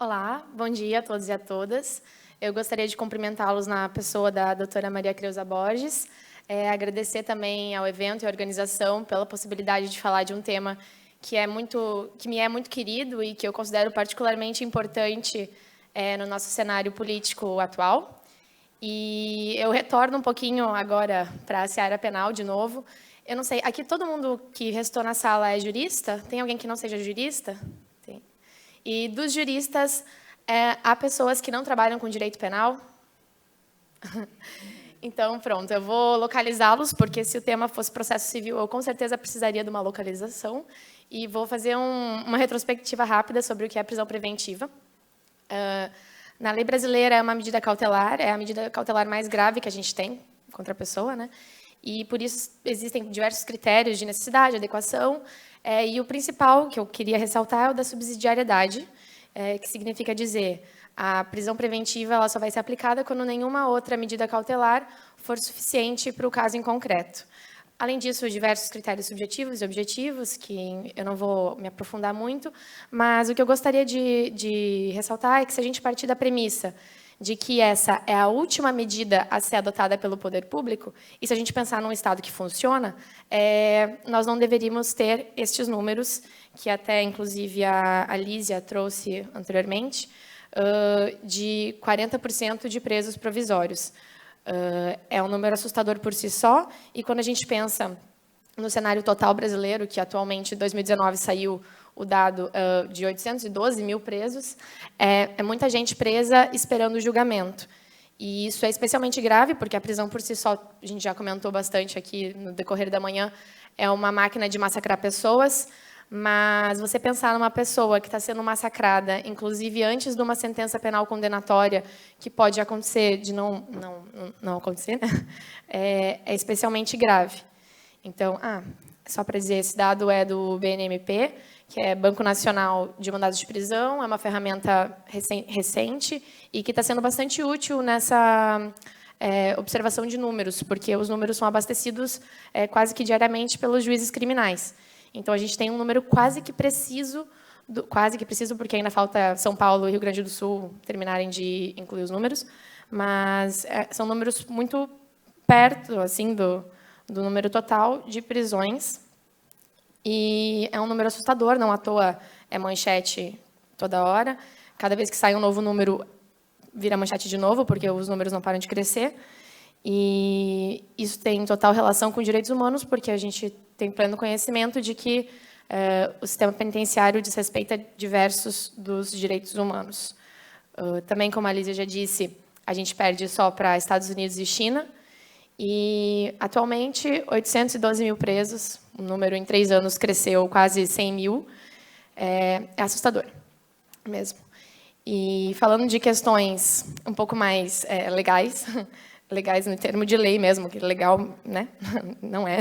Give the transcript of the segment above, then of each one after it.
Olá, bom dia a todos e a todas. Eu gostaria de cumprimentá-los na pessoa da doutora Maria Creuza Borges, agradecer também ao evento e à organização pela possibilidade de falar de um tema que me é muito querido e que eu considero particularmente importante no nosso cenário político atual. E eu retorno um pouquinho agora para a seara penal de novo. Eu não sei, aqui todo mundo que restou na sala é jurista? Tem alguém que não seja jurista? Tem. E dos juristas, há pessoas que não trabalham com direito penal? Então, pronto, eu vou localizá-los, porque se o tema fosse processo civil, eu com certeza precisaria de uma localização. E vou fazer uma retrospectiva rápida sobre o que é prisão preventiva. Na lei brasileira, é uma medida cautelar, é a medida cautelar mais grave que a gente tem contra a pessoa, né? E, por isso, existem diversos critérios de necessidade, adequação, e o principal que eu queria ressaltar é o da subsidiariedade, que significa dizer a prisão preventiva ela só vai ser aplicada quando nenhuma outra medida cautelar for suficiente para o caso em concreto. Além disso, diversos critérios subjetivos e objetivos, que eu não vou me aprofundar muito, mas o que eu gostaria de ressaltar é que, se a gente partir da premissa de que essa é a última medida a ser adotada pelo poder público, e se a gente pensar num Estado que funciona, nós não deveríamos ter estes números, que até, inclusive, a Lísia trouxe anteriormente, de 40% de presos provisórios. É um número assustador por si só, e quando a gente pensa no cenário total brasileiro, que atualmente, em 2019, saiu o dado de 812 mil presos, é muita gente presa esperando o julgamento. E isso é especialmente grave, porque a prisão por si só, a gente já comentou bastante aqui no decorrer da manhã, é uma máquina de massacrar pessoas, mas você pensar numa pessoa que está sendo massacrada, inclusive antes de uma sentença penal condenatória, que pode acontecer de não acontecer, né? É especialmente grave. Então, só para dizer, esse dado é do BNMP, que é Banco Nacional de Mandados de Prisão, é uma ferramenta recente e que está sendo bastante útil nessa observação de números, porque os números são abastecidos quase que diariamente pelos juízes criminais. Então, a gente tem um número quase que preciso, porque ainda falta São Paulo e Rio Grande do Sul terminarem de incluir os números, mas são números muito perto assim, do número total de prisões. E é um número assustador, não à toa é manchete toda hora. Cada vez que sai um novo número, vira manchete de novo, porque os números não param de crescer. E isso tem total relação com direitos humanos, porque a gente tem pleno conhecimento de que o sistema penitenciário desrespeita diversos dos direitos humanos. Também, como a Lísia já disse, a gente perde só para Estados Unidos e China. E, atualmente, 812 mil presos, o número em 3 anos cresceu quase 100 mil, é assustador mesmo. E, falando de questões um pouco mais legais, legais no termo de lei mesmo, que legal, né? Não é.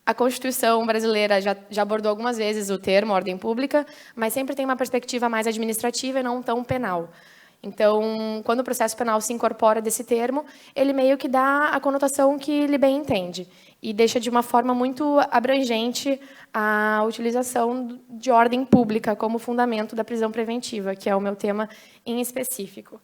A Constituição brasileira já abordou algumas vezes o termo ordem pública, mas sempre tem uma perspectiva mais administrativa e não tão penal. Então, quando o processo penal se incorpora desse termo, ele meio que dá a conotação que ele bem entende e deixa de uma forma muito abrangente a utilização de ordem pública como fundamento da prisão preventiva, que é o meu tema em específico.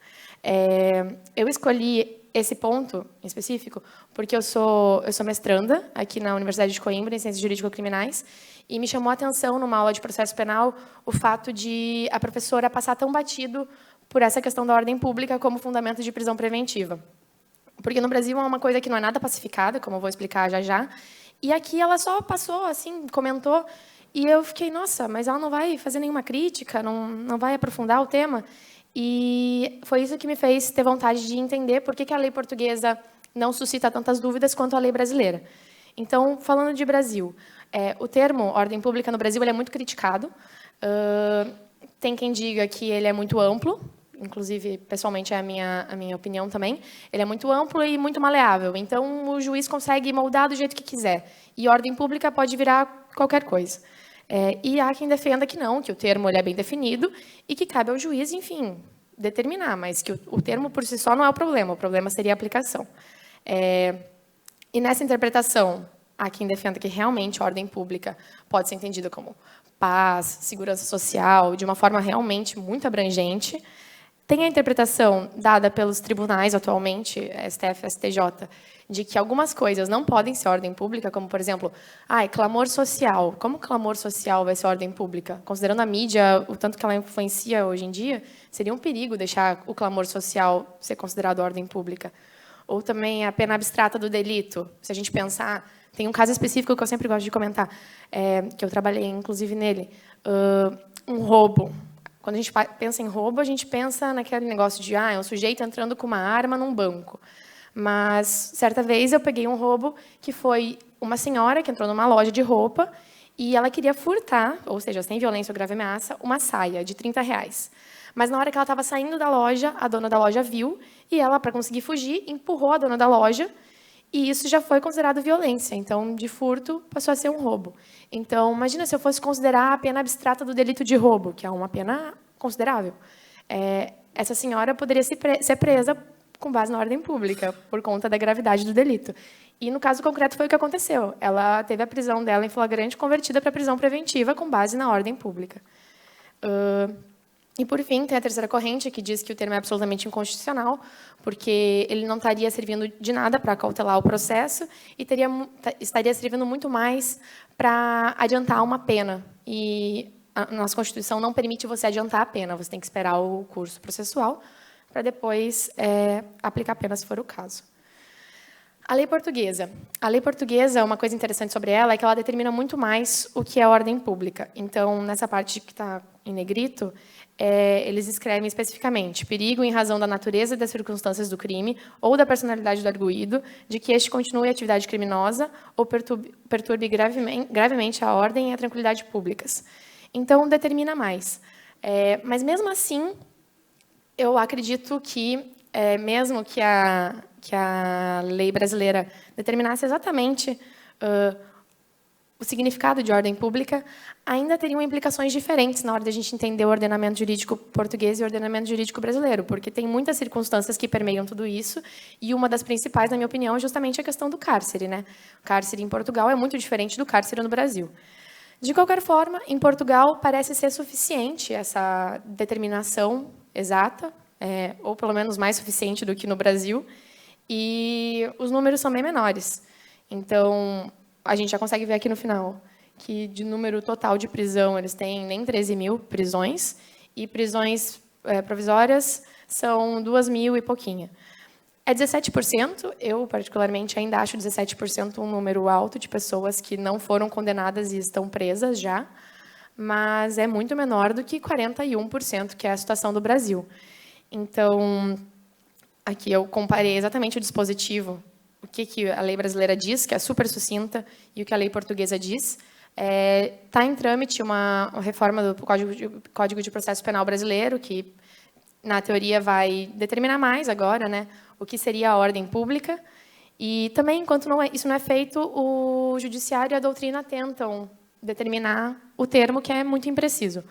Eu escolhi esse ponto em específico porque eu sou mestranda aqui na Universidade de Coimbra, em Ciências Jurídico-Criminais, e me chamou a atenção, numa aula de processo penal, o fato de a professora passar tão batido por essa questão da ordem pública como fundamento de prisão preventiva. Porque no Brasil é uma coisa que não é nada pacificada, como eu vou explicar já já, e aqui ela só passou, assim, comentou, e eu fiquei, nossa, mas ela não vai fazer nenhuma crítica, não vai aprofundar o tema? E foi isso que me fez ter vontade de entender por que a lei portuguesa não suscita tantas dúvidas quanto a lei brasileira. Então, falando de Brasil, o termo ordem pública no Brasil ele é muito criticado. Tem quem diga que ele é muito amplo, inclusive, pessoalmente, é a minha opinião também. Ele é muito amplo e muito maleável. Então, o juiz consegue moldar do jeito que quiser. E ordem pública pode virar qualquer coisa. E há quem defenda que não, que o termo ele é bem definido e que cabe ao juiz, enfim, determinar, mas que o termo por si só não é o problema seria a aplicação. E nessa interpretação, há quem defenda que realmente a ordem pública pode ser entendida como paz, segurança social, de uma forma realmente muito abrangente. Tem a interpretação dada pelos tribunais atualmente, STF, STJ, de que algumas coisas não podem ser ordem pública, como, por exemplo, clamor social. Como clamor social vai ser ordem pública? Considerando a mídia, o tanto que ela influencia hoje em dia, seria um perigo deixar o clamor social ser considerado ordem pública. Ou também a pena abstrata do delito. Se a gente pensar, tem um caso específico que eu sempre gosto de comentar, que eu trabalhei, inclusive, nele, um roubo. Quando a gente pensa em roubo, a gente pensa naquele negócio de é um sujeito entrando com uma arma num banco. Mas, certa vez, eu peguei um roubo que foi uma senhora que entrou numa loja de roupa e ela queria furtar, ou seja, sem violência ou grave ameaça, uma saia de R$30. Mas, na hora que ela estava saindo da loja, a dona da loja viu e ela, para conseguir fugir, empurrou a dona da loja e isso já foi considerado violência. Então, de furto, passou a ser um roubo. Então, imagina se eu fosse considerar a pena abstrata do delito de roubo, que é uma pena considerável. Essa senhora poderia ser presa com base na ordem pública, por conta da gravidade do delito. E, no caso concreto, foi o que aconteceu. Ela teve a prisão dela em flagrante convertida para prisão preventiva com base na ordem pública. E, por fim, tem a terceira corrente, que diz que o termo é absolutamente inconstitucional, porque ele não estaria servindo de nada para cautelar o processo e estaria servindo muito mais para adiantar uma pena. E a nossa Constituição não permite você adiantar a pena, você tem que esperar o curso processual para depois aplicar a pena, se for o caso. A lei portuguesa. A lei portuguesa, uma coisa interessante sobre ela é que ela determina muito mais o que é ordem pública. Então, nessa parte que está em negrito, eles escrevem especificamente perigo em razão da natureza e das circunstâncias do crime ou da personalidade do arguido, de que este continue atividade criminosa ou perturbe gravemente a ordem e a tranquilidade públicas. Então, determina mais. Mas, mesmo assim, eu acredito que, mesmo que a lei brasileira determinasse exatamente o significado de ordem pública, ainda teriam implicações diferentes na hora de a gente entender o ordenamento jurídico português e o ordenamento jurídico brasileiro, porque tem muitas circunstâncias que permeiam tudo isso, e uma das principais, na minha opinião, é justamente a questão do cárcere, né? O cárcere em Portugal é muito diferente do cárcere no Brasil. De qualquer forma, em Portugal parece ser suficiente essa determinação exata, ou pelo menos mais suficiente do que no Brasil, e os números são bem menores. Então, a gente já consegue ver aqui no final que, de número total de prisão, eles têm nem 13 mil prisões, e prisões provisórias são 2 mil e pouquinho. É 17%, eu, particularmente, ainda acho 17% um número alto de pessoas que não foram condenadas e estão presas já, mas é muito menor do que 41%, que é a situação do Brasil. Então, aqui eu comparei exatamente o dispositivo, o que a lei brasileira diz, que é super sucinta, e o que a lei portuguesa diz. Está em trâmite uma reforma do Código de Processo Penal brasileiro, que, na teoria, vai determinar mais agora, né, o que seria a ordem pública. E também, enquanto isso não é feito, o judiciário e a doutrina tentam determinar o termo, que é muito impreciso.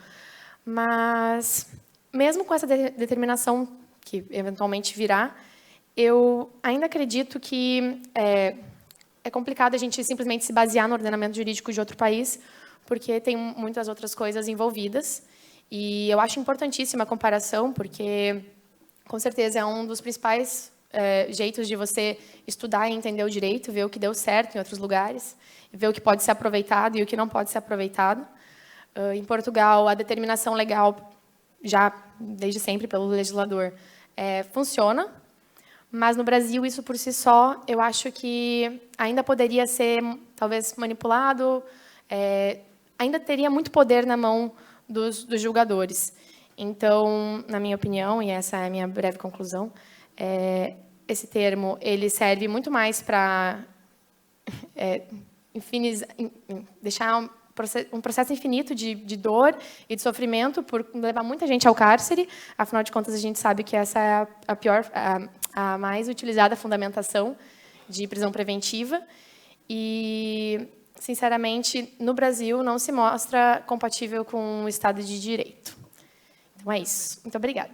Mas, mesmo com essa determinação que eventualmente virá, eu ainda acredito que é complicado a gente simplesmente se basear no ordenamento jurídico de outro país, porque tem muitas outras coisas envolvidas. E eu acho importantíssima a comparação, porque, com certeza, é um dos principais jeitos de você estudar e entender o direito, ver o que deu certo em outros lugares, ver o que pode ser aproveitado e o que não pode ser aproveitado. Em Portugal, a determinação legal, já desde sempre pelo legislador, funciona, mas no Brasil, isso por si só, eu acho que ainda poderia ser, talvez, manipulado, ainda teria muito poder na mão dos julgadores. Então, na minha opinião, e essa é a minha breve conclusão, esse termo ele serve muito mais para deixar um processo infinito de dor e de sofrimento por levar muita gente ao cárcere. Afinal de contas, a gente sabe que essa é a mais utilizada fundamentação de prisão preventiva. E, sinceramente, no Brasil, não se mostra compatível com o Estado de Direito. Então, é isso. Muito obrigada.